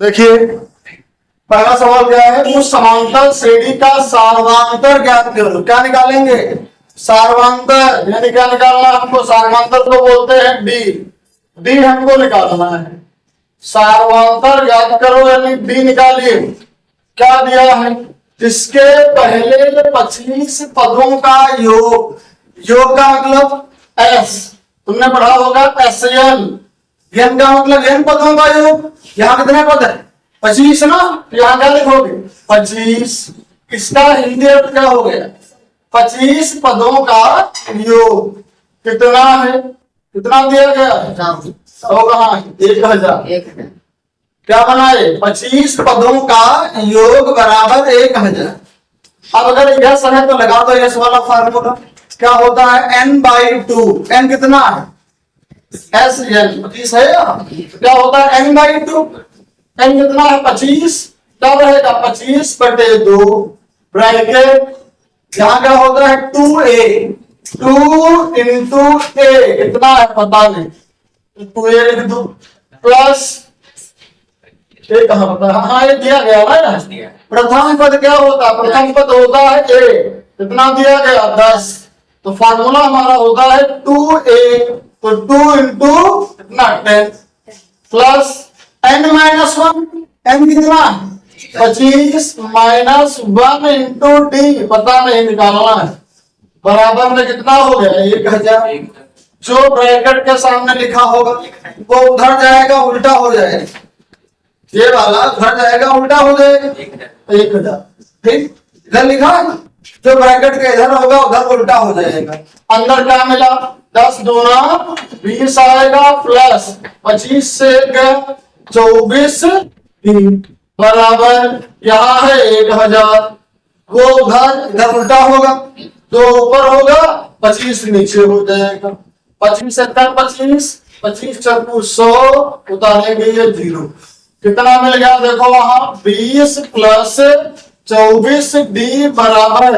देखिए पहला सवाल क्या है, उस समांतर श्रेणी का सार्वांतर ज्ञात करो। क्या निकालेंगे? सार्वांतर, यानी क्या निकालना हमको? सार्वांतर को बोलते हैं डी। डी हमको निकालना है। सार्वांतर ज्ञात करो यानी डी निकालिए। क्या दिया है? इसके पहले 25 पदों का योग। योग का मतलब एस, तुमने पढ़ा होगा एस एन। एन का मतलब एन पदों का योग। यहाँ कितने पद है? 25 ना। यहाँ क्या लिखोगे? 25। इसका हिंदी अर्थ क्या हो गया? 25 पदों का योग कितना है? कितना दिया गया? सौ कहाँ? 1000। क्या बनाए? 25 पदों का योग बराबर 1000। अब अगर यस है तो लगा दो यस वाला फार्मूला। क्या होता है? n/2। n कितना है? एस एन 25 है। क्या होता है? n/2। n कितना है? 25। क्या रहेगा? 25/2 ब्रैकेट। यहाँ क्या होता है? 2a। 2 into a कितना है पता नहीं, 2a लिख दो प्लस ए। कहाँ पता है? हाँ ये दिया गया ना। प्रथम पद क्या होता है? प्रथम पद होता है a। कितना दिया गया? 10। तो फार्मूला हमारा होता है 2a। तो 2 into कितना? 10 प्लस n-1। n कितना? 25 माइनस 1 into d पता नहीं, निकालना है। बराबर में कितना हो गया? 1000। जो ब्रैकेट के सामने लिखा होगा वो उधर जाएगा, उल्टा हो जाएगा। ये वाला उधर जाएगा, उल्टा हो जाएगा। 1000 ठीक। इधर लिखा है ना, जो ब्रैकेट के इधर होगा उधर उल्टा हो जाएगा। अंदर क्या मिला? 10 दूना 20 आएगा प्लस 25 से 24 बराबर यहाँ है 1000। वो उधर इधर उल्टा होगा, जो ऊपर होगा 25 नीचे हो जाएगा। 25 से 25, 25 चौको 100 उतारेंगे ये 0। कितना मिल गया? देखो वहां 20 प्लस 24 डी बराबर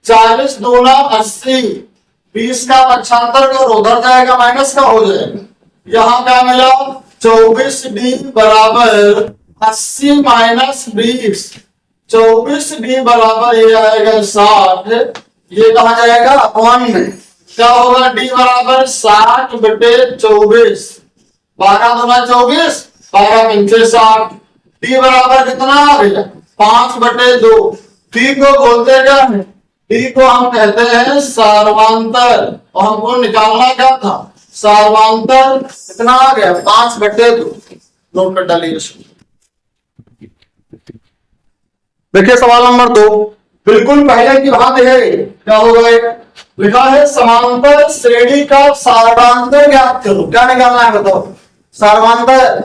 40 दूना 80। 20 का पक्षांतर कर उधर जाएगा, माइनस का हो जाएगा। यहाँ क्या मिला? 24 डी बराबर 80 माइनस 20। 24 डी बराबर ये आएगा 60। ये कहा जाएगा? 1 में। क्या होगा? डी बराबर 60/24। 12 दूना 24, 12 पंचे 60। डी बराबर कितना आ गया? 5/2। डी को बोलते क्या है? डी को हम कहते हैं सार्वांतर। और हमको निकालना क्या था? सार्वांतर। कितना आ गया? 5/2। नोट कर डालिए। देखिए सवाल नंबर 2 बिल्कुल पहले की बात है। क्या होगा? लिखा है समांतर श्रेणी का सार्वांतर ज्ञात करो। क्या निकालना है बताओ? सार्वांतर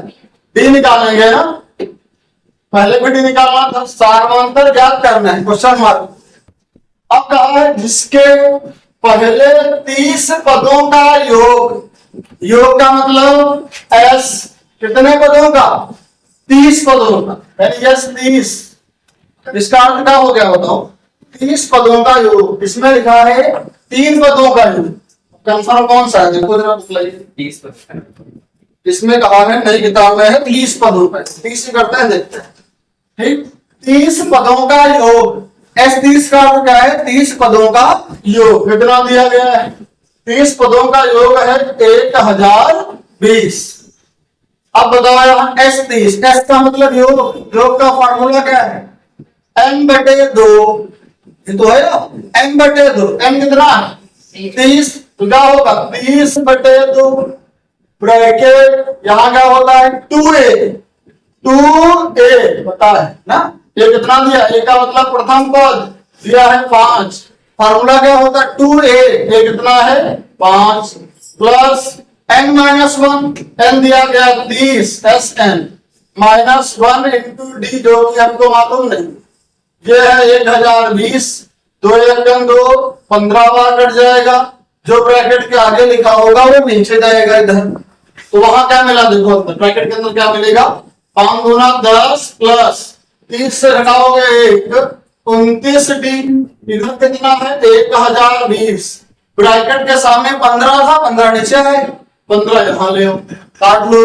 डी निकालेंगे ना, पहले भी डी निकालना था। सार्वांतर ज्ञात करना है, क्वेश्चन मार्क। अब कहा है जिसके पहले 30 पदों का योग। योग का मतलब एस। कितने पदों का? 30 पदों का, यानी यस 30। इसका अर्थ क्या हो गया बताओ? 30 पदों का योग। इसमें लिखा है 3 पदों का योग। कंफर्म कौन सा है? देखो जरा बताइए। 30 पद। इसमें कहा है नई किताब में है 30 पदों का। 30 करते हैं, देखते हैं। ठीक, 30 पदों का योग। एस 30 का अर्थ क्या है? 30 पदों का योग। कितना दिया गया है? 30 पदों का योग है 1020। अब बताओ यहाँ एस 30। एस का मतलब योग। योग का फॉर्मूला क्या है? n/2। ये तो है ना, n/2। n कितना है? 30। तो क्या होगा? 30/2 ब्रैकेट। यहाँ क्या होता है? 2a। 2a पता है ना। ये कितना दिया? a का मतलब प्रथम पद दिया है 5। फार्मूला क्या होता है? 2a। ये कितना है? 5 प्लस n-1। n दिया गया 30 sn माइनस 1 into d जो कि हमको मालूम नहीं। ये है 1020। 2 1 2 15 बार कट जाएगा। जो ब्रैकेट के आगे लिखा होगा वो नीचे जाएगा इधर। तो वहां क्या मिला? देखो ब्रैकेट के अंदर क्या मिलेगा? 5 दूना 10 प्लस 30 से घटाओगे 1, 29 डी। इधर कितना है? 1020। ब्रैकेट के सामने 15 था, 15 नीचे है, 15 यहां ले आओ, काट लो।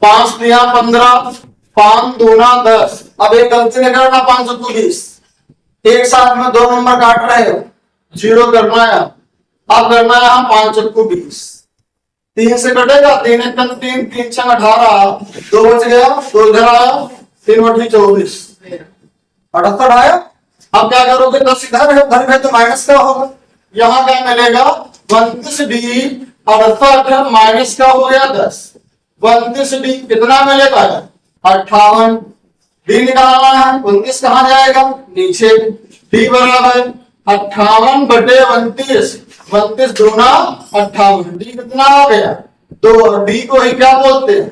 5 दिया 15 5 दूना 10। अब एक गलती नहीं करना, 5 सत्तू 20, एक साथ में 2 नंबर काट रहे हो, 0 करना है। अब करना है हम 5 चक्कू 20, 3 से कटेगा, 3 एक 3, 3 6 18, 2 बच गया, 2 इधर आया, 3 बटी 24, 78 आया। अब क्या करोगे, 10 इधर है, उधर है तो माइनस का होगा, यहाँ क्या मिलेगा 32D, 68 माइनस का हो गया 10, 32D कितना मिलेगा 58, डी निकालना है, 29 कहां जाएगा नीचे, डी बराबर 58 बटे 32, 32 दूना 58, डी कितना आ गया 2। डी को ही क्या बोलते हैं,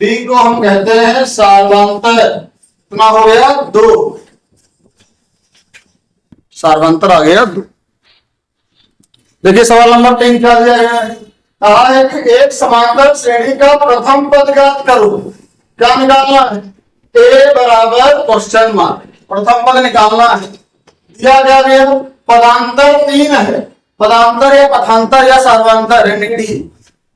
डी को हम कहते हैं सार्वंतर, कितना हो गया 2, सार्वंतर आ गया 2। देखिए सवाल नंबर 3 क्या दिया गया है, कहा है कि एक समांतर श्रेणी का प्रथम पद ज्ञात करो। क्या निकालना है, ए बराबर क्वेश्चन मार्क, प्रथम पद निकालना है। दिया गया पदांतर 3 है, पदांतर या पथांतर या सार्वंतर है, डी।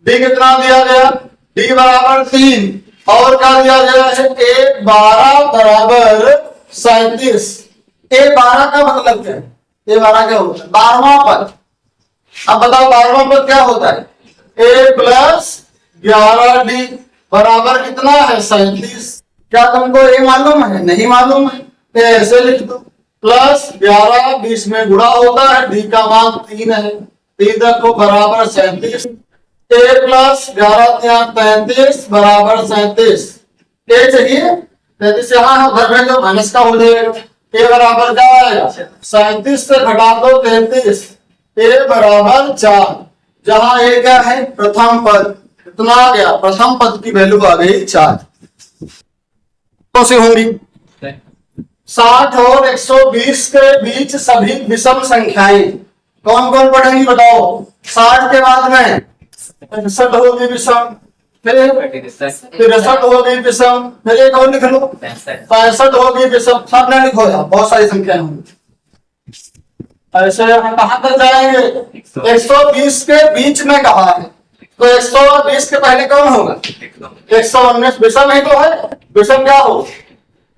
डी कितना दिया गया, डी बराबर 3, और क्या दिया गया है, ए 12 बराबर 37। ए 12 का मतलब क्या है, ए 12 क्या होता है 12वां पद। अब बताओ 12वां पद क्या होता है, ए प्लस 11D बराबर कितना है 37। क्या तुमको ए मालूम है, नहीं मालूम है, तो ऐसे लिख दो, प्लस 11 20 में गुणा होता है, डी का मान 3 है, 3 रखो बराबर 37। ए प्लस 11 33 बराबर 37, ए चाहिए 33 यहाँ उधर भेजो, माइनस का हो जाएगा, ए बराबर क्या आएगा 37 से घटा दो 33, ए बराबर 4। जहां ए क्या है प्रथम पद, कितना आ गया, प्रथम पद की वैल्यू आ गई 4। तो से होंगी 60 और 120 के बीच सभी विषम संख्याएं कौन कौन पढ़ेंगी बताओ। 60 के बाद में 65 होगी विषम, फिर 63 होगी विषम, फिर एक और लिख लो 65 होगी विषम, सब ना लिखो यार, बहुत सारी संख्याएं होंगी। ऐसे हम कहां तक जाएंगे, 120 के बीच में कहा है, तो 120 के पहले कौन होगा 119, विषम ही तो है। विषम क्या हो,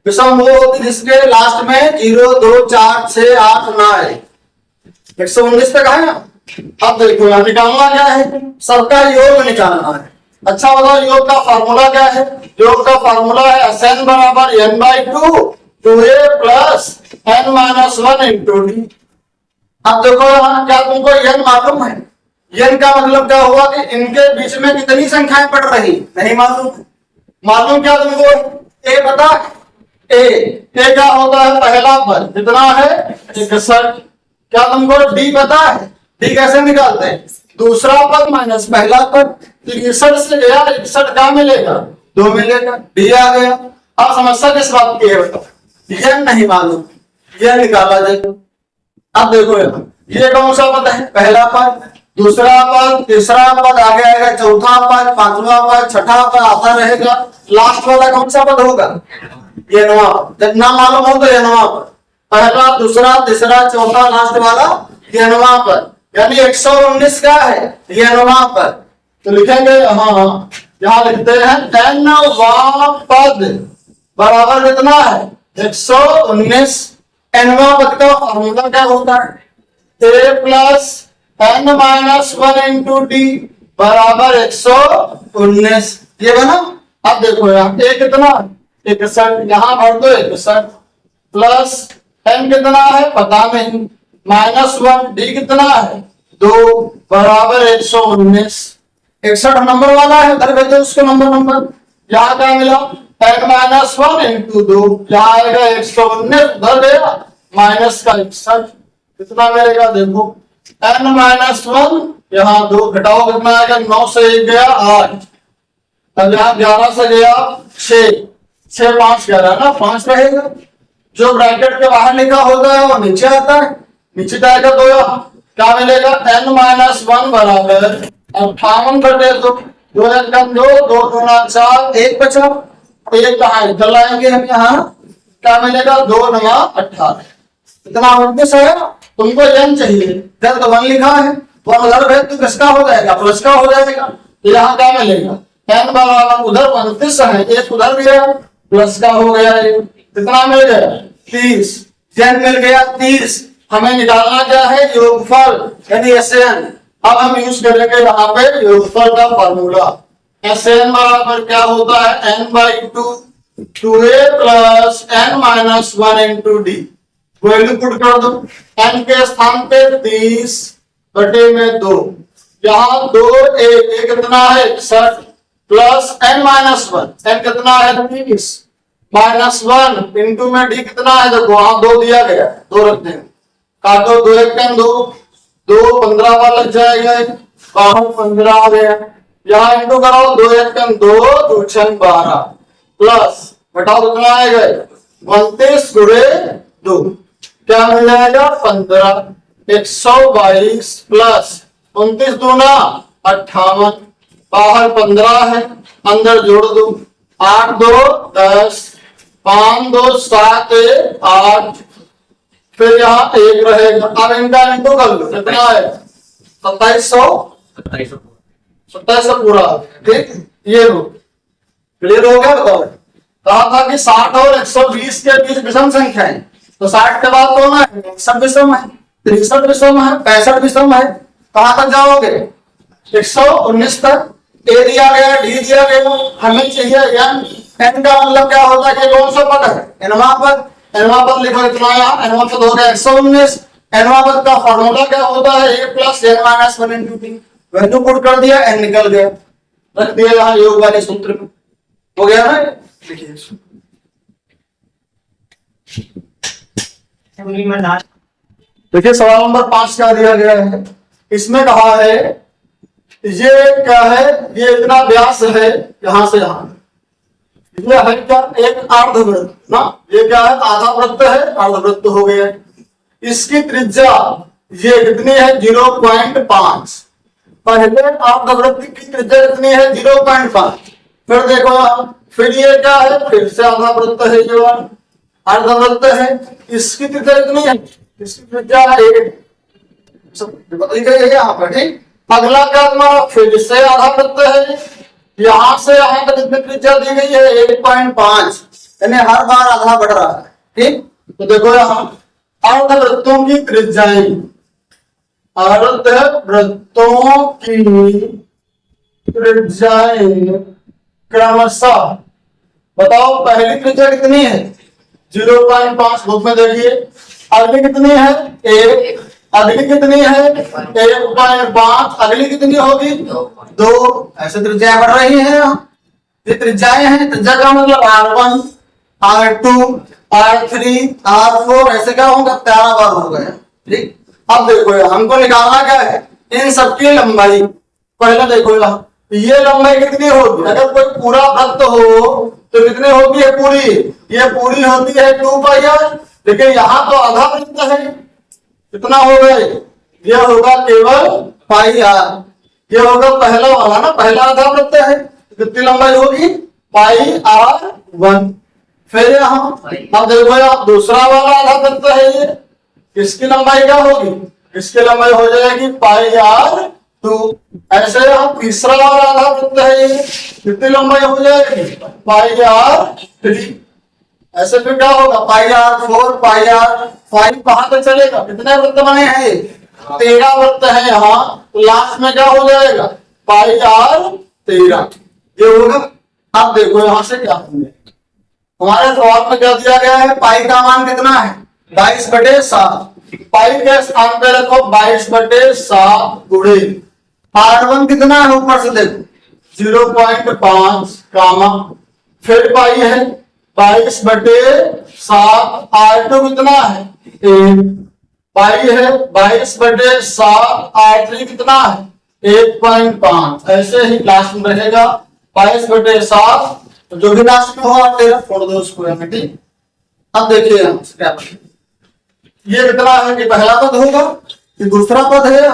विषम वो होती जिसके लास्ट में 0 2 4 6 8 9 है, 119 पे कहा है ना। अब देखो यहाँ निकालना क्या है, सबका योग निकालना है। अच्छा बताओ योग का फार्मूला क्या है, योग का फार्मूला है SN बराबर n/2 2a plus n-1 into D. अब देखो यहाँ क्या तुमको n मालूम है, n का मतलब क्या हुआ कि इनके बीच में कितनी संख्याएं पड़ रही, नहीं मालूम। मालूम क्या तुमको, ए पता, ए क्या होता है पहला पद कितना है 61। क्या तुमको डी पता है, डी कैसे निकालते हैं, दूसरा पद माइनस पहला पद, 63 से गया 61 क्या मिलेगा 2 मिलेगा, डी आ गया। अब समस्या किस बात की है बताओ, ये नहीं मालूम, ये निकाला जाए। अब देखो ये कौन सा पद है, पहला पद, दूसरा पद, तीसरा पद, आगे आएगा चौथा पद, पांचवा पद, छठा पद आता रहेगा, लास्ट वाला कौन सा पद होगा ये नवा। जितना मालूम हो तो ये नवा पद, पहला दूसरा तीसरा चौथा लास्ट वाला ये नवा पद, यानी 119 का है ये नवा पद। तो लिखेंगे हाँ यहाँ लिखते हैं nवां पद बराबर कितना है 119। nवां पद का फॉर्मूला क्या होता है, a plus n-1 into D बराबर 119, ये बना। अब देखो यहाँ a कितना 61, यहाँ भर दो 61 प्लस n कितना है पता नहीं -1, डी कितना है 2 बराबर 119। 61 नंबर वाला है, उधर भेजो उसको नंबर। यहाँ क्या मिला n-1 इंटू 2, यहाँ आएगा 119, उधर गया माइनस का 61, कितना मिलेगा देखो n-1, यहाँ 2 घटाओ कितना आएगा, 9 से 1 गया 8, तब यहाँ 11 से गया 6 5 11 ना 5 रहेगा, जो ब्रैकेट के बाहर लिखा होता है वो नीचे आता है, नीचे जाएगा तो यहाँ क्या मिलेगा n-1 बराबर 58 बटे 2, 2 2 गुना 4 1 बचा, 1 कहाँ इधर लाएंगे हम, यहाँ क्या मिलेगा 2 9 18, इतना 29 है। तुमको n चाहिए, इधर तो 1 लिखा है, 1 उधर भेज तो किसका हो जाएगा प्लस का हो जाएगा, तो यहाँ क्या मिलेगा n बराबर उधर 29 है, 1 उधर गया प्लस का हो गया ये, कितना मिल गया 30, n मिल गया 30। हमें निकालना क्या है योगफल यानी SN। अब हम यूज करेंगे यहाँ पे योगफल का फॉर्मूला। SN बराबर क्या होता है n/2 2a plus n minus 1 into D. Value put कर दो, n के स्थान पे 30 बटे में 2, यहाँ 2a कितना है 60 प्लस n माइनस 1, n कितना है 30 माइनस 1 इंटू में डी कितना है, देखो वहां 2 दिया गया, 2 रख देंगे, काटो 2 1 2, 2 15 का लग जाएगा, बाहर 15 आ गया, यहाँ इंटू कराओ 2 1 2 2 6 12 प्लस घटाओ कितना आएगा 29 गुणे 2, क्या मिल जाएगा 15, 122 प्लस 29 दूना 58, बाहर 15 है, अंदर जोड़ दो 8 2 10, 5 2 7 8, फिर यहाँ 1 रहेगा। अब इनका इंटू कर लो कितना है 2700 पूरा, ठीक। ये लो क्लियर हो गया। बताओ कहा था कि 60 और 120 के बीच विषम संख्या है, तो 60 के बाद कौन है 61 विषम है, 63 विषम है, 65 विषम है, कहां तक जाओगे 119 तक। ए दिया गया, डी दिया गया, हमें चाहिए n। n का मतलब क्या होता है कि कौन सा पद है nवां पद, nवां पद लिखो इतना, यहाँ nवां पद हो गया 119। nवां पद का फॉर्मूला क्या होता है a plus n minus 1 into T. Value put कर दिया, n निकल गया, रख दिया यहाँ योग वाले सूत्र में, हो गया ना। देखिए देखिए सवाल नंबर 5 क्या दिया गया है, इसमें कहा है ये क्या है, ये इतना व्यास है यहां से यहां, ये है क्या एक अर्धवृत्त ना, ये क्या है आधा वृत्त है, अर्धवृत्त हो गया। इसकी त्रिज्या ये कितनी है 0.5, पहले अर्धवृत्त की त्रिज्या कितनी है 0.5, फिर देखो फिर ये क्या है फिर से आधा वृत्त है, ये अर्धवृत्त है, इसकी त्रिज्या कितनी है, इसकी त्रिज्या 1 यहाँ पर, ठीक। अगला क्या तुम्हारा फिर से आधा वृत्त है, यहां से यहां तक कितनी त्रिज्या दी गई है 1.5, यानी हर बार आधा बढ़ रहा है, ठीक। तो देखो यहाँ अर्धवृत्तों की त्रिज्याएं, अर्धवृत्तों की त्रिज्याएं क्रमशः, बताओ पहली त्रिज्या कितनी है 0.5, बुक में देखिए, अगली कितनी है 1, अगली कितनी है 1.5, अगली कितनी होगी 2, ऐसे त्रिज्याएं बढ़ रही हैं। ये त्रिज्याएं हैं, त्रिज्या का मतलब R1 R2 R3 R4, ऐसे क्या होगा 13 बार हो गया, ठीक। अब देखो हमको निकालना क्या है इन सबकी लंबाई। पहले देखो यहाँ ये लंबाई कितनी होगी, अगर कोई पूरा वृत्त हो तो कितनी होती है पूरी, ये पूरी होती है 2πr, लेकिन यहाँ तो आधा वृत्त है, कितना हो गए ये होगा केवल πr, ये होगा पहला वाला ना, पहला आधा वृत्त है, कितनी लंबाई होगी πr1। फिर यहाँ अब देखो आप दूसरा वाला आधा वृत्त है, ये इसकी लंबाई क्या होगी, इसकी लंबाई हो जाएगी πr2। ऐसे हम तीसरा वाला आधा वृत्त है, ये कितनी लंबाई हो जाएगी πr3। ऐसे फिर क्या होगा πr4 πr5, कहां तक चलेगा, कितने वृत्त बने हैं 13 वृत्त है यहाँ, तो लास्ट में क्या हो जाएगा πr13, ये होगा। अब देखो यहां से क्या होंगे, हमारे सवाल में क्या दिया गया है, पाई का मान कितना है 22/7, पाई के स्थान पे रखो 22/7 गुणे R1 कितना है ऊपर से देखो 0.5 कामा, फिर पाई है 22/7, R2 कितना है 1, पाई है 22/7, R3 कितना है 1.5, ऐसे ही लास्ट में रहेगा 22/7, जो भी लास्ट में होगा 13 छोड़ दो उसको हमें, ठीक। अब देखिए क्या ये कितना है कि पहला पद होगा कि दूसरा पद है,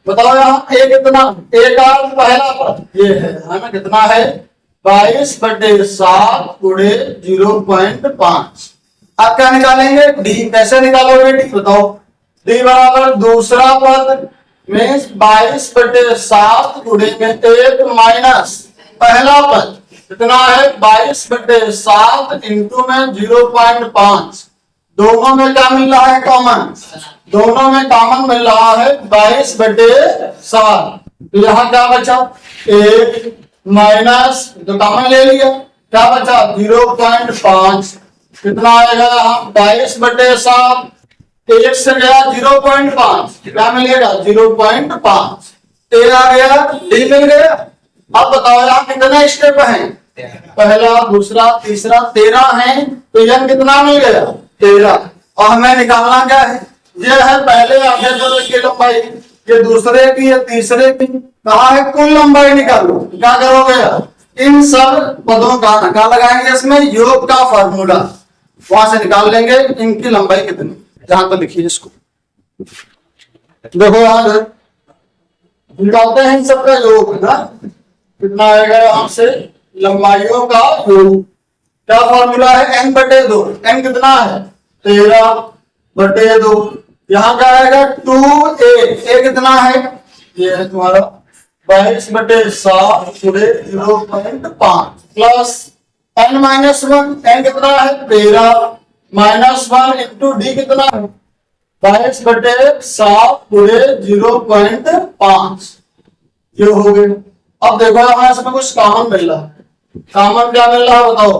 बताओ यहाँ ए कितना, ए का पहला पद ये है ना, कितना है 22/7 गुणे 0.5। आप क्या निकालेंगे डी, कैसे निकालोगे डी बताओ, डी बराबर दूसरा पद में 22/7 गुणे में 1 माइनस पहला पद कितना है 22/7 इंटू में 0.5। दोनों में क्या मिल रहा है कॉमन, दोनों में कॉमन मिल रहा है 22/7। तो यहाँ क्या बचा 1 माइनस, तो कॉमन ले लिया, क्या बचा 0.5। कितना आएगा 22/7, 1 से गया 0.5, क्या मिलेगा 0.5। 13 आ गया, डी मिल गया। अब बताओ यहाँ कितने स्टेप हैं, पहला दूसरा तीसरा 13 है, तो यह कितना मिल गया 13। और हमें निकालना क्या है, यह है पहले आधे पद की लंबाई, ये दूसरे की, ये तीसरे की, कहा है कुल लंबाई निकालो। क्या करोगे, इन सब पदों का क्या लगाएंगे, इसमें योग का फॉर्मूला वहां से निकाल लेंगे इनकी लंबाई कितनी। जहां तो लिखिए इसको, देखो यहां निकालते हैं इन सबका योग ना, कितना आएगा यहां से लंबाइयों का योग। क्या फॉर्मूला है n/2, n कितना है 13/2। यहाँ क्या आएगा 2a, a कितना है, ये है तुम्हारा 22/7 पूरे 0.5 प्लस n-1, n कितना है 13 -1 इंटू डी कितना है 22/7 पूरे 0.5। ये हो गए। अब देखो हमारे इसमें कुछ कॉमन मिल रहा है, कॉमन क्या मिल रहा है बताओ,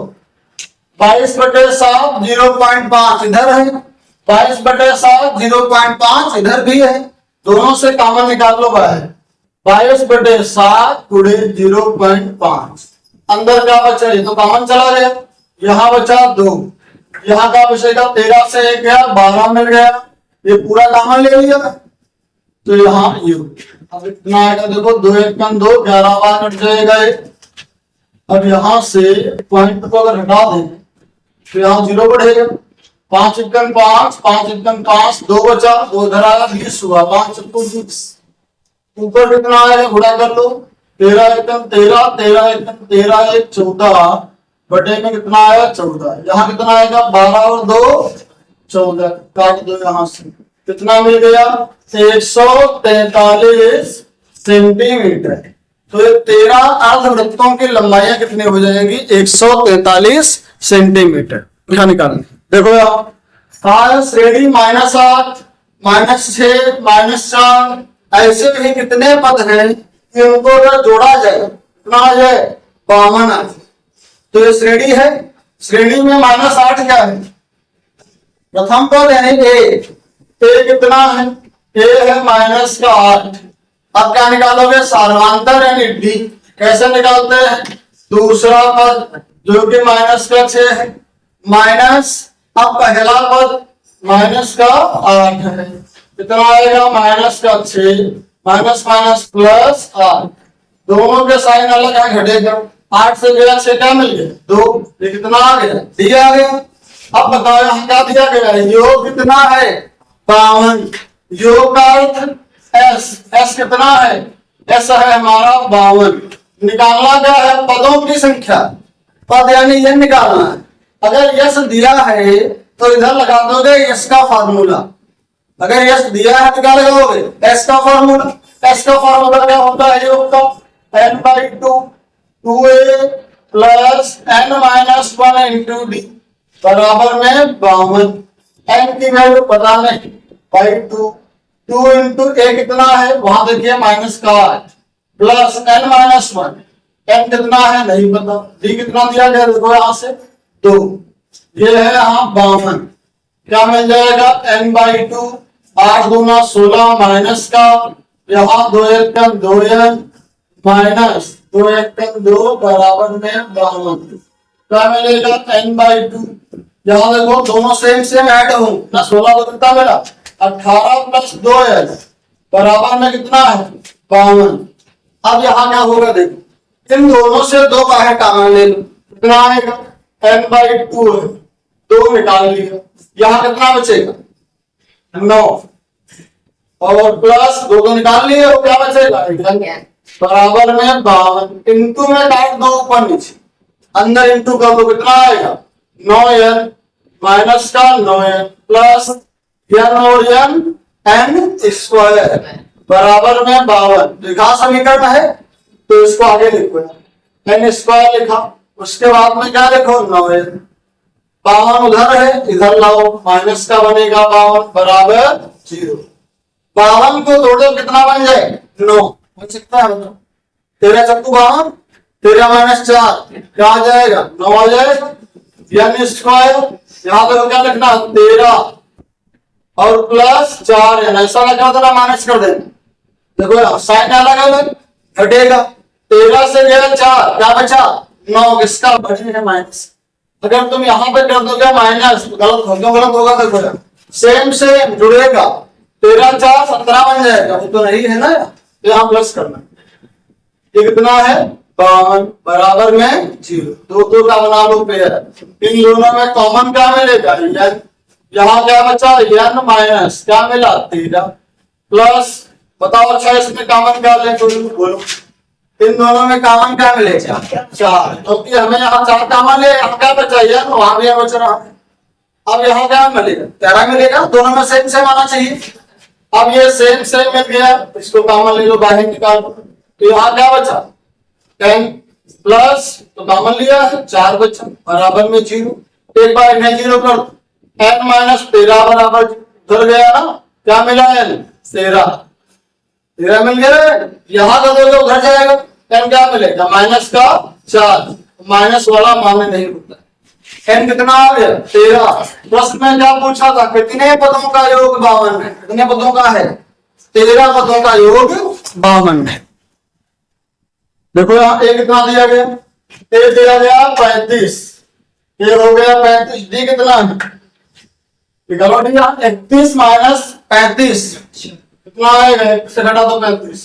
22/7 0.5 इधर है, 22/7 0.5 इधर भी है, दोनों से कॉमन निकाल लो बाहर। 22/7 पूरे 0.5, अंदर क्या बचा, ये तो कॉमन चला गया, यहाँ बचा 2, यहाँ का बचेगा 13 से 1 गया 12 मिल गया, ये पूरा कॉमन ले लिया। तो यहाँ ये अब इतना आएगा, देखो 2 1 2 11 बार कट जाएगा। अब यहाँ से पॉइंट को अगर हटा दें तो यहाँ 0 बढ़ेगा, 5 1 5 5 1 5 2 बचा, 2 इधर आया 20 हुआ, 5 2 20, ऊपर कितना आएगा गुणा कर लो, 13 1 13 13 1 13 1 14 बटे में कितना आया 14। यहाँ कितना आएगा 12 और 2 14, काट दो यहाँ से, कितना मिल गया 143 सेंटीमीटर। तो ये 13 अर्धवृत्तों की लंबाइयां कितनी हो जाएगी 143 सेंटीमीटर। यहाँ निकालना देखो यार, श्रेणी -8 -6 -4 ऐसे भी कितने पद हैं कि उनको अगर जोड़ा जाए कितना आ जाए 52 आ जाए। तो ये श्रेणी है, श्रेणी में -8 क्या है, प्रथम पद है ए कितना है, ए है -8। अब क्या निकालोगे सार्वधातुक यानी डी, कैसे निकालते हैं, दूसरा पद जो कि -6 है माइनस, अब पहला पद -8 है, कितना आएगा -6 माइनस माइनस प्लस 8, दोनों के साइन अलग है घटेगा, 8 से गया 6 क्या मिल गया 2, ये कितना आ गया डी आ गया। अब बताओ यहाँ क्या दिया गया है, योग कितना है 52, योग का अर्थ एस कितना है, एस है हमारा 52। निकालना क्या है पदों की संख्या, पद यानी ये निकालना है। अगर यस दिया है तो इधर लगा दोगे यस का फॉर्मूला, अगर यस दिया है तो क्या लगाओगे एस का फॉर्मूला। एस का फॉर्मूला क्या होता है योग का n/2 2a plus n-1 into D बराबर में 52। n की वैल्यू पता नहीं, 2 इंटू ए कितना है वहां देखिए -8 प्लस n-1, n कितना है नहीं पता, डी कितना दिया गया देखो यहां से 2, ये है यहाँ 52। क्या मिल जाएगा n/2, 8 दूना 16 माइनस का, यहाँ 2 1 2 माइनस 2 1 2 बराबर में 52। क्या मिलेगा n/2, यहाँ देखो दोनों सेम ऐड हो ना, 16 को कितना मिला 18 प्लस 2 बराबर में कितना है 52। अब यहाँ क्या होगा देखो, इन दोनों से 2 बाहर कॉमन ले लो, कितना आएगा n/2 है, 2 निकाल लिया, यहाँ कितना बचेगा 9 और प्लस 2 निकाल लिए, वो क्या बचेगा बराबर में 52। इंटू में काट दो ऊपर नीचे, अंदर इंटू कर दो, कितना आएगा 9n माइनस का 9n प्लस n और n स्क्वायर बराबर में 52। लिखा समीकरण है तो इसको आगे लिखो, n स्क्वायर लिखा उसके बाद में क्या देखो 9 है, 52 उधर है, इधर लाओ, माइनस का बनेगा 52 बराबर 0। 52 को तोड़ो कितना बन जाए 9 बन सकता है, बताओ 13 चक्कू 52, 13 माइनस 4 क्या आ जाएगा 9 आ जाएगा। यानी स्क्वायर यहाँ पे क्या लिखना 13 और प्लस 4 है, ऐसा लगा था माइनस कर देना। देखो साइन अलग अलग घटेगा, 13 से गया 4 क्या बचा 9, किसका बचे है माइनस। अगर तुम यहाँ पे कर दोगे माइनस गलत हो, क्यों गलत होगा देखो सेम सेम जुड़ेगा, 13 4 17 बन जाएगा, वो तो नहीं है ना, यहाँ प्लस करना। ये कितना है 52 बराबर में 0, दो का बना लो पेयर। इन दोनों में कॉमन क्या मिलेगा n, यहाँ क्या बचा n माइनस क्या मिला 13 प्लस, बताओ अच्छा इसमें कॉमन क्या ले बोलो, इन दोनों में कॉमन क्या मिलेगा 4, क्योंकि हमें यहाँ 4 कॉमन है, यहाँ क्या बचा n वहां भी बच रहा है। अब यहाँ क्या मिलेगा 13 मिलेगा, दोनों में सेम सेम आना चाहिए। अब ये सेम सेम मिल गया, इसको कॉमन ले लो बाहर निकाल, तो यहाँ क्या बचा 10 प्लस तो कॉमन लिया है 4 बचा बराबर में 0। एक बार इन्हें 0 कर दो, n माइनस 13 बराबर उधर गया ना, क्या मिला n 13 मिल गया। यहां का दोगे उधर जाएगा, n क्या मिलेगा माइनस का 4, माइनस वाला मानने नहीं होता। n कितना आ गया 13। प्रश्न में क्या पूछा था कितने पदों का योग 52 है, कितने पदों का है 13 पदों का योग 52 है। देखो यहाँ a कितना दिया गया, a दिया गया 35, ये हो गया 35, d कितना है 31 माइनस 35 कितना आएगा, एक से घटा दो 35,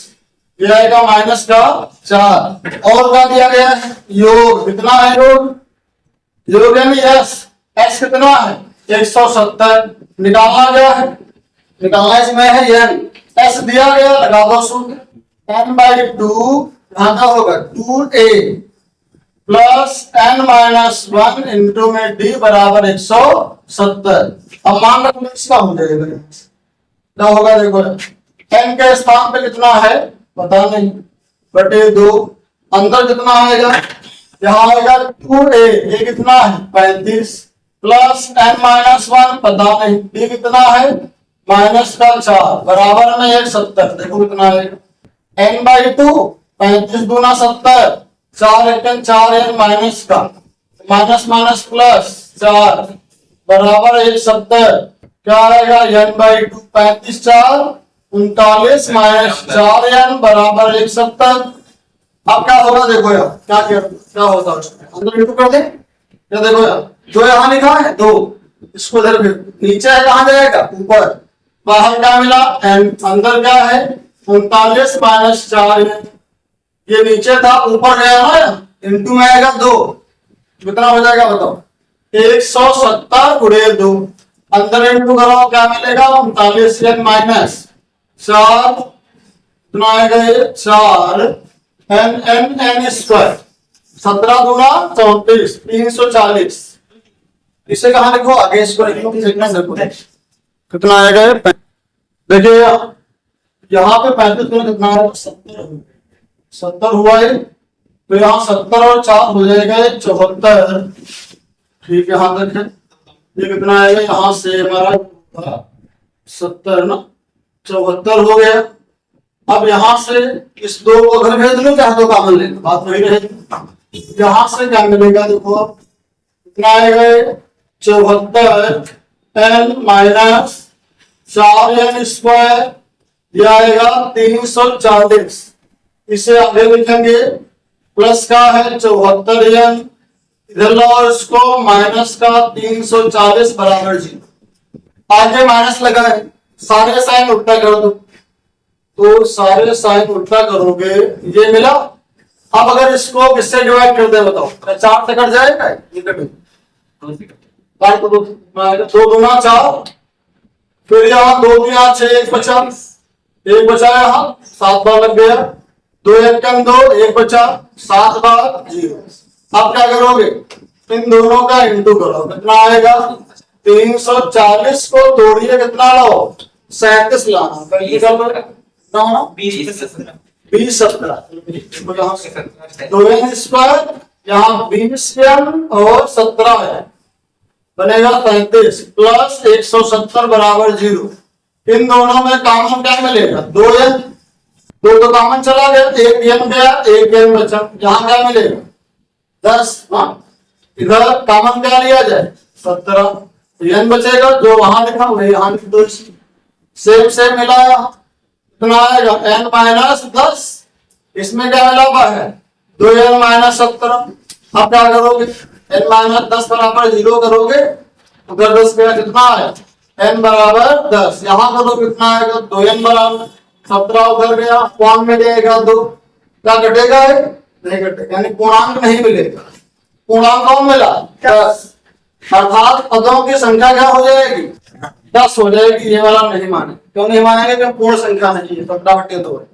ये आएगा माइनस का 4। और क्या दिया गया है योग, कितना है योग यानी s कितना है 170 निकालना गया है, निकालना इसमें है n, s दिया गया लगा दो शून्य, n/2 यहाँ का होगा 2a plus n minus 1 into में d बराबर 170। अब मान रखो इसका हो जाएगा, क्या होगा देखो n के स्थान पे कितना है पता नहीं, बटे 2, अंतर कितना आएगा, यहाँ आएगा 2a, ये कितना है 35 प्लस n माइनस 1 पता नहीं, d कितना है माइनस का 4 बराबर में 170। देखो कितना आएगा n/2, 35 दूना 70, 4 एकन 4 n माइनस का माइनस माइनस प्लस 4 बराबर 170, क्या आएगा n/2, 35 4 39 माइनस 4 n बराबर 170। अब क्या होगा देखो यार, क्या होता है अंदर इंटू कर दे, क्या देखो यार जो यहाँ लिखा है 2, इसको इधर नीचे है कहाँ जाएगा ऊपर, बाहर क्या मिला n, अंदर क्या है 39 माइनस 4 n, ये नीचे था ऊपर गया ना, इंटू में आएगा 2, कितना हो जाएगा बताओ 170 गुणे 2, अंदर इंटू करो क्या मिलेगा 39 n माइनस 4, कितना आएगा 4 n स्क्वायर, 17 दूना 34 340। इसे कहाँ लिखो आगे, इसको लिखो कितना आएगा, देखिए यहाँ पे 35 में कितना है 70 हुआ है, तो यहाँ 70 और 4 हो जाएगा 74। ठीक है यहाँ देखें ये कितना आएगा, यहाँ से हमारा 70 ना 74 हो गया। अब यहाँ से इस 2 को उधर भेज लो, क्या 2 कॉमन ले लो, बात वही रहेगी। यहाँ से क्या मिलेगा देखो अब कितना आएगा 74 n माइनस 4 n स्क्वायर, यह आएगा 340। इसे आगे लिखेंगे प्लस का है 74 n, इधर लाओ इसको माइनस का 340 बराबर 0, आगे माइनस लगा है, सारे साइन उल्टा कर दो, तो सारे साइन उल्टा करोगे ये मिला। अब अगर इसको किससे डिवाइड कर दे बताओ, 4 से कट जाएगा, ये कट दो 2 दूना 4, फिर यहाँ 2 दूना 6 1 बचा यहाँ 7 बार लग गया, 2 1 2 1 बचा 7 बार 0। अब क्या करोगे इन दोनों का इंटू करो, कितना आएगा 340 को तोड़िए कितना लाओ 37 लाना, 20 17 2 n स्क्वायर यहाँ 20m और 17 है, बनेगा 35 प्लस 170 बराबर 0। इन दोनों में कॉमन क्या मिलेगा? 2n, दो तो कॉमन चला गया, एक n गया, एक n बचा, यहाँ क्या मिलेगा? 10। इधर कॉमन क्या लिया जाए? 17, n बचेगा, जो वहां लिखा वही यहाँ लिख दो। सेम सेम मिलाया, कितना आएगा? n माइनस 10, इसमें क्या मिला हुआ है? 2n minus 17। अब क्या करोगे? n माइनस 10 बराबर 0 करोगे, उधर 10 गया, कितना आया? n बराबर 10। यहाँ करो, कितना आएगा? 2n बराबर 17, उधर गया, कौन में जाएगा? 2, क्या घटेगा? नहीं घटेगा, यानी पूर्णांक नहीं मिलेगा। पूर्णांक कौन मिला? 10। अर्थात पदों की संख्या क्या हो जाएगी? 10 हो जाएगी। ये वाला नहीं माने, क्यों नहीं मानेंगे? क्योंकि पूर्ण संख्या नहीं है, 17/2 है।